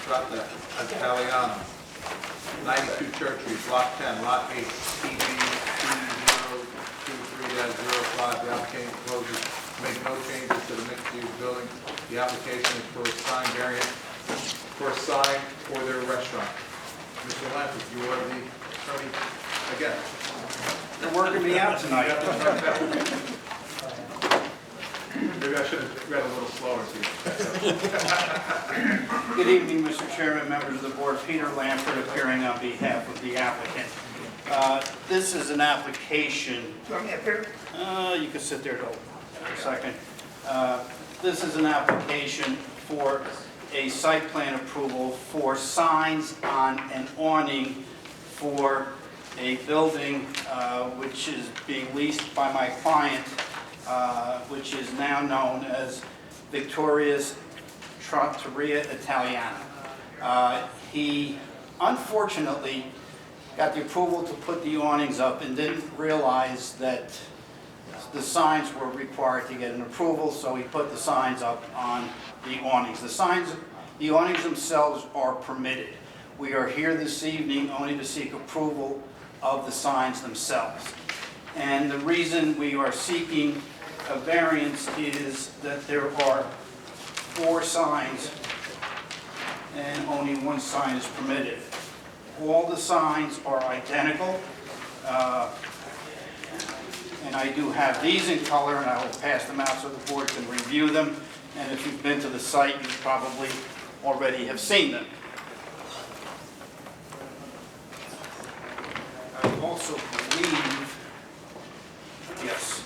Italiano, 92 Church Street, Block 10, Lot 8, PB 2023-05. The application proposes to make no changes to the mixed-use building. The application is for a sign variant for a sign for their restaurant. Mr. Lampert, you are the attorney again. They're working me out tonight. Maybe I should have read a little slower to you. Good evening, Mr. Chairman, members of the board. Peter Lampert appearing on behalf of the applicant. This is an application. You can sit there for a second. This is an application for a site plan approval for signs on an awning for a building which is being leased by my client, which is now known as Victoria's Trattoria Italiana. He unfortunately got the approval to put the awnings up and didn't realize that the signs were required to get an approval, so he put the signs up on the awnings. The awnings themselves are permitted. We are here this evening only to seek approval of the signs themselves. And the reason we are seeking a variance is that there are 4 signs and only 1 sign is permitted. All the signs are identical. And I do have these in color, and I will pass them out so the board can review them. And if you've been to the site, you probably already have seen them. I also believe, yes,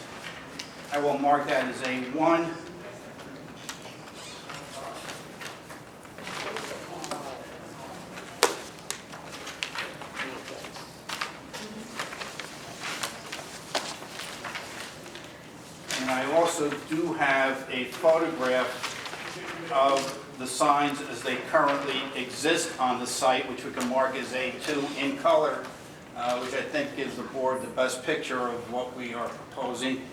I will mark that as a 1. And I also do have a photograph of the signs as they currently exist on the site, which we can mark as A2 in color, which I think gives the board the best picture of what we are proposing.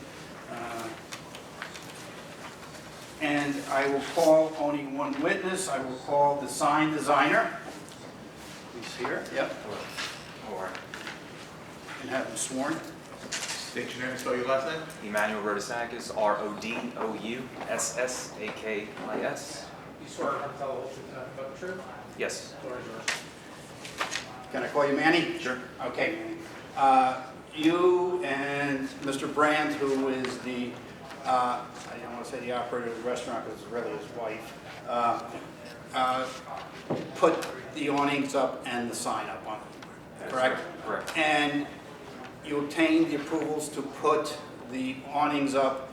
And I will call only 1 witness. I will call the sign designer. He's here. Yep. And have him sworn. State your name and spell your last name. Emmanuel Rodosakis, Rodousakis. You swear to tell the whole truth and nothing but the truth? Yes. Floor is yours. Can I call you Manny? Sure. Okay, Manny. You and Mr. Brand, who is the, I don't want to say the operator of the restaurant because it's really his wife, put the awnings up and the sign up on them, correct? Correct. And you obtained the approvals to put the awnings up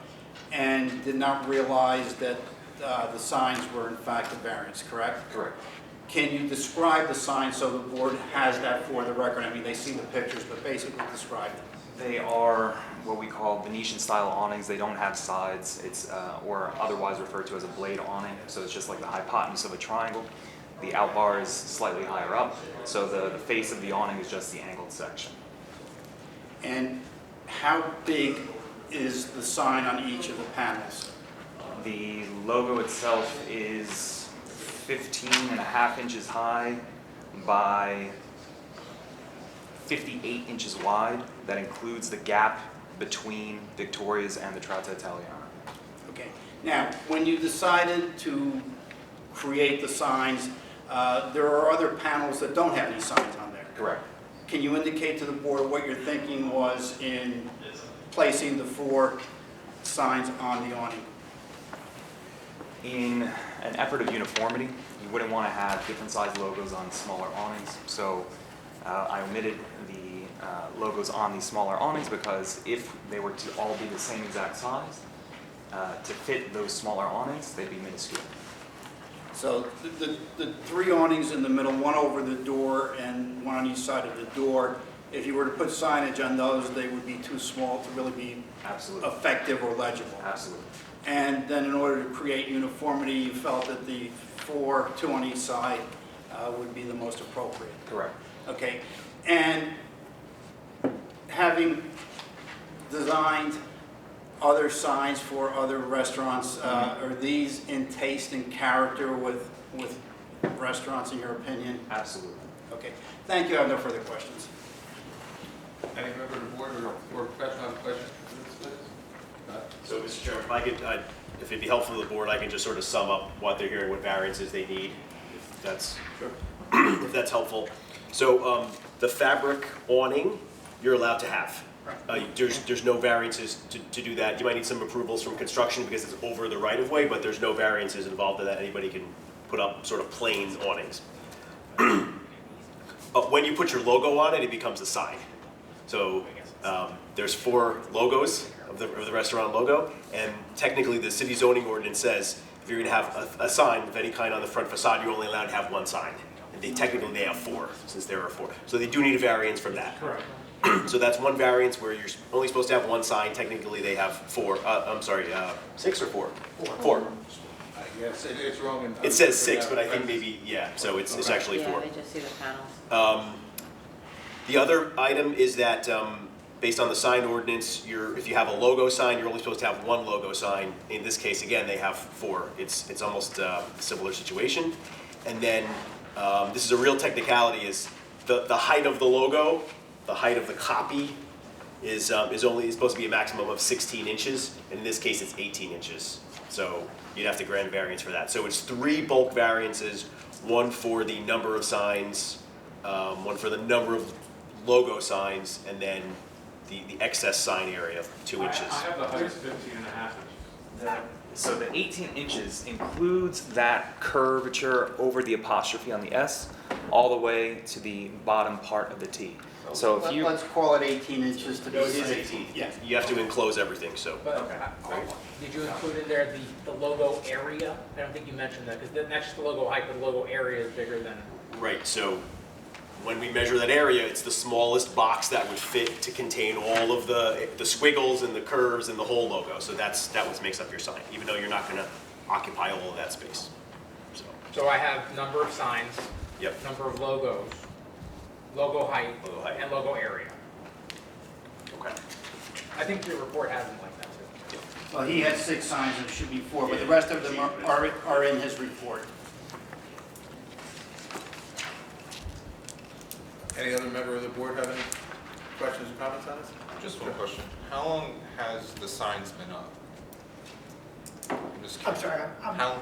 and did not realize that the signs were in fact a variance, correct? Correct. Can you describe the signs so the board has that for the record? I mean, they see the pictures, but basically describe them. They are what we call Venetian style awnings. They don't have sides. It's or otherwise referred to as a blade awning. So it's just like the hypotenuse of a triangle. The out bar is slightly higher up. So the face of the awning is just the angled section. And how big is the sign on each of the panels? The logo itself is 15.5 inches high by 58 inches wide. That includes the gap between Victoria's and the Trattoria Italiana. Okay. Now, when you decided to create the signs, there are other panels that don't have any signs on there. Correct. Can you indicate to the board what your thinking was in placing the 4 signs on the awning? In an effort of uniformity, you wouldn't want to have different size logos on smaller awnings. So I omitted the logos on these smaller awnings because if they were to all be the same exact size, to fit those smaller awnings, they'd be minuscule. So the 3 awnings in the middle, 1 over the door and 1 on each side of the door, if you were to put signage on those, they would be too small to really be Absolutely. effective or legible. Absolutely. And then in order to create uniformity, you felt that the 4, 2 on each side, would be the most appropriate. Correct. Okay. And having designed other signs for other restaurants, are these in taste and character with restaurants in your opinion? Absolutely. Okay, thank you. I have no further questions. Any member of the board or professional have questions for this witness? So, Mr. Chairman, if I could, if it'd be helpful to the board, I can just sort of sum up what they're hearing, what variances they need, if that's, if that's helpful. So, the fabric awning, you're allowed to have. There's no variances to do that. You might need some approvals from construction because it's over the right-of-way, but there's no variances involved in that. Anybody can put up sort of plain awnings. When you put your logo on it, it becomes a sign. So there's 4 logos of the restaurant logo, and technically the city zoning ordinance says if you're going to have a sign of any kind on the front facade, you're only allowed to have 1 sign. And technically they have 4, since there are 4. So they do need a variance from that. Correct. So that's one variance where you're only supposed to have 1 sign. Technically they have 4. I'm sorry, 6 or 4? 4. Yes, it's wrong in. It says 6, but I think maybe, yeah, so it's actually 4. Yeah, they just see the panels. The other item is that, based on the sign ordinance, if you have a logo sign, you're only supposed to have 1 logo sign. In this case, again, they have 4. It's almost a similar situation. And then, this is a real technicality, is the height of the logo, the height of the copy is supposed to be a maximum of 16 inches, and in this case, it's 18 inches. So you'd have to grant a variance for that. So it's 3 bulk variances, 1 for the number of signs, 1 for the number of logo signs, and then the excess sign area of 2 inches. I have the height is 15 and a half inches. So the 18 inches includes that curvature over the apostrophe on the S, all the way to the bottom part of the T. So if you, Let's call it 18 inches to be No, it is safe. 18. Yeah. You have to enclose everything, so. But did you include in there the logo area? I don't think you mentioned that, because that's just the logo height, but the logo area is bigger than. Right, so when we measure that area, it's the smallest box that would fit to contain all of the squiggles and the curves and the whole logo. So that what makes up your sign, even though you're not going to occupy all of that space. So I have number of signs, Yep. number of logos, logo height, Logo height. and logo area. Okay. I think the report has them like that too. Well, he had 6 signs, and it should be 4, but the rest of them are in his report. Any other member of the board have any questions or comments on this? Just one question. How long has the signs been up? I'm just I'm curious. sorry, How,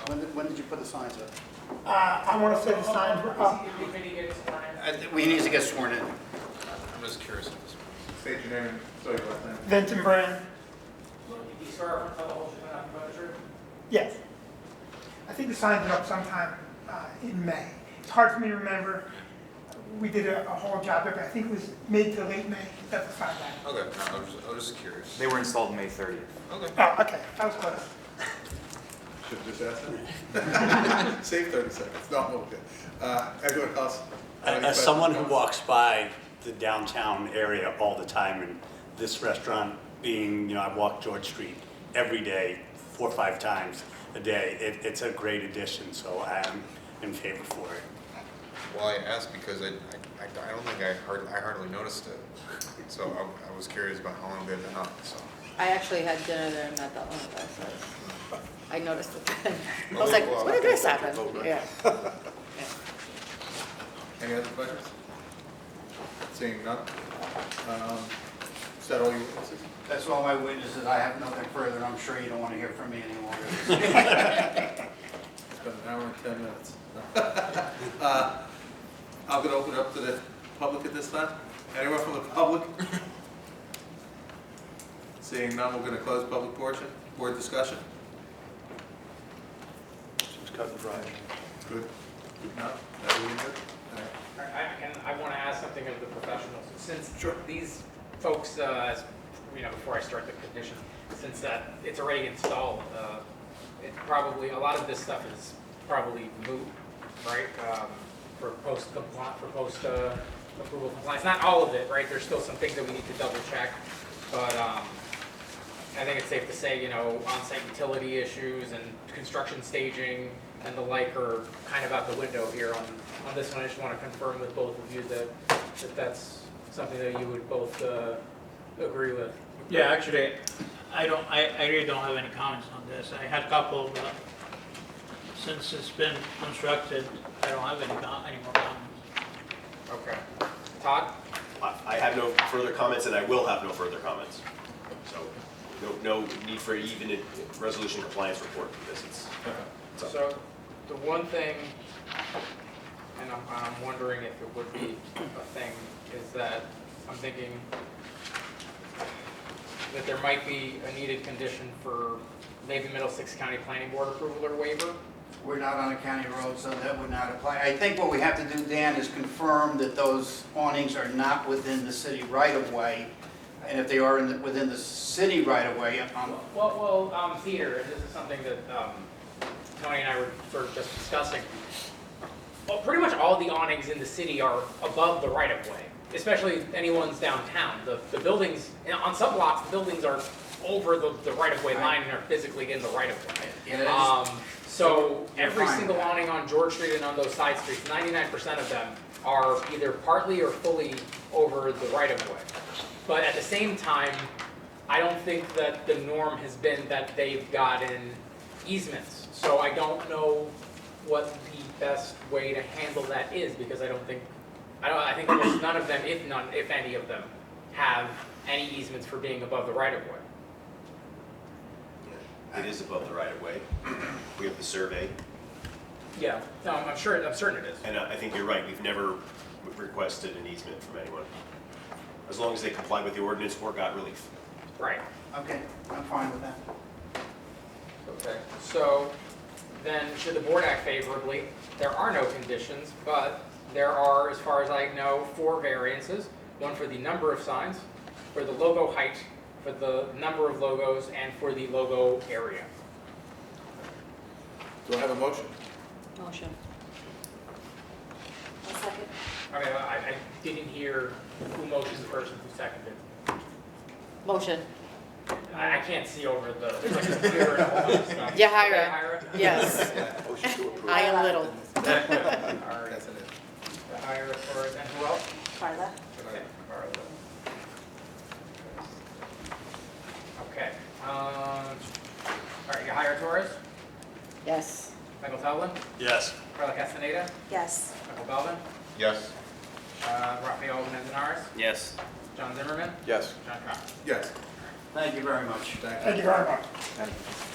When did you put the signs up? I want to say the signs were up. We need to get sworn in. I'm just curious at this point. State your name and spell your last name. Vincent Brand, You swear to tell the whole truth and nothing but the truth? yes. I think the signs are up sometime in May. It's hard for me to remember. We did a whole job, but I think it was mid to late May, that's the sign back. Okay, no, I was just curious. they were installed May 30th. Okay. Oh, okay, that was close. Should have just asked that. Save 30 seconds. No, I'm okay. Everyone else? have any As someone who questions? walks by the downtown area all the time, and this restaurant being, I walk George Street every day, 4 or 5 times a day. It's a great addition, so I am in favor for it. Well, I asked because I don't think I hardly noticed it. So I was curious about how long they've been up, so. I actually had dinner there not that long ago, so I noticed it then. I was Well, like, well, when did this I'll happen? vote, right? Yeah. Any other questions? Seeing none. Is that all your witnesses? That's all my witnesses. I have nothing further. I'm sure you don't want to hear from me any longer. It's been an hour and 10 minutes. I'm going to open it up to the public at this time. Anyone from the public? Seeing none, we're going to close public portion. Board discussion? Seems cut and dry. Good. No? Everything good? All right. I want to ask something of the professionals. Since Sure. these folks, before I start the condition, since it's already installed, it probably, a lot of this stuff is probably moot, right? For post-approval compliance. Not all of it, right? There's still some things that we need to double check. But I think it's safe to say, on-site utility issues and construction staging and the like are kind of out the window here on this one. I just want to confirm with both of you that that's something that you would both agree with. Yeah, actually, I really don't have any comments on this. I had a couple of since it's been constructed, I don't have any more comments. Okay. Todd? I have no further comments, and I will have no further comments. So, no need for even a resolution compliance report, because it's up. So, the one thing, and I'm wondering if it would be a thing, is that I'm thinking that there might be a needed condition for maybe Middlesex County Planning Board approval or waiver. We're not on a county road, so that would not apply. I think what we have to do, Dan, is confirm that those awnings are not within the city right-of-way. And if they are within the city right-of-way, Peter, and this is something that Tony and I were sort of just discussing. Well, pretty much all the awnings in the city are above the right-of-way, especially any ones downtown. The buildings, on some blocks, the buildings are over the right-of-way line and are physically in the right-of-way. Yeah, So You're every fine single with that. awning on George Street and on those side streets, 99% of them are either partly or fully over the right-of-way. But at the same time, I don't think that the norm has been that they've gotten easements. So I don't know what the best way to handle that is, because I think almost none of them, if any of them, have any easements for being above the right-of-way. It is above the right-of-way. We have the survey, Yeah, no, I'm certain it is. and I think you're right, we've never requested an easement from anyone. As long as they comply with the ordinance or got relief. Right. Okay, I'm fine with that. Okay, so then should the board act favorably, there are no conditions, but there are, as far as I know, 4 variances. One for the number of signs, for the logo height, for the number of logos, and for the logo area. Do I have a motion? Motion. A second. Okay, I didn't hear who motioned first and who seconded. Motion. I can't see over the, there's like a computer and a whole bunch of stuff. Yahira. Yahira? Yes. Motion to approve. I am little. All right. That's it. Yahira, Torres, and who else? Carla. Okay, Carla. Okay, all right, Yahira Torres, Yes. Michael Towlin, Yes. Carla Castaneda, Yes. Michael Belvin, Yes. Rafael Mendenarez, Yes. John Zimmerman, Yes. John Cox. Yes. Thank you very much. Thank you. Thank you very much. Thank you.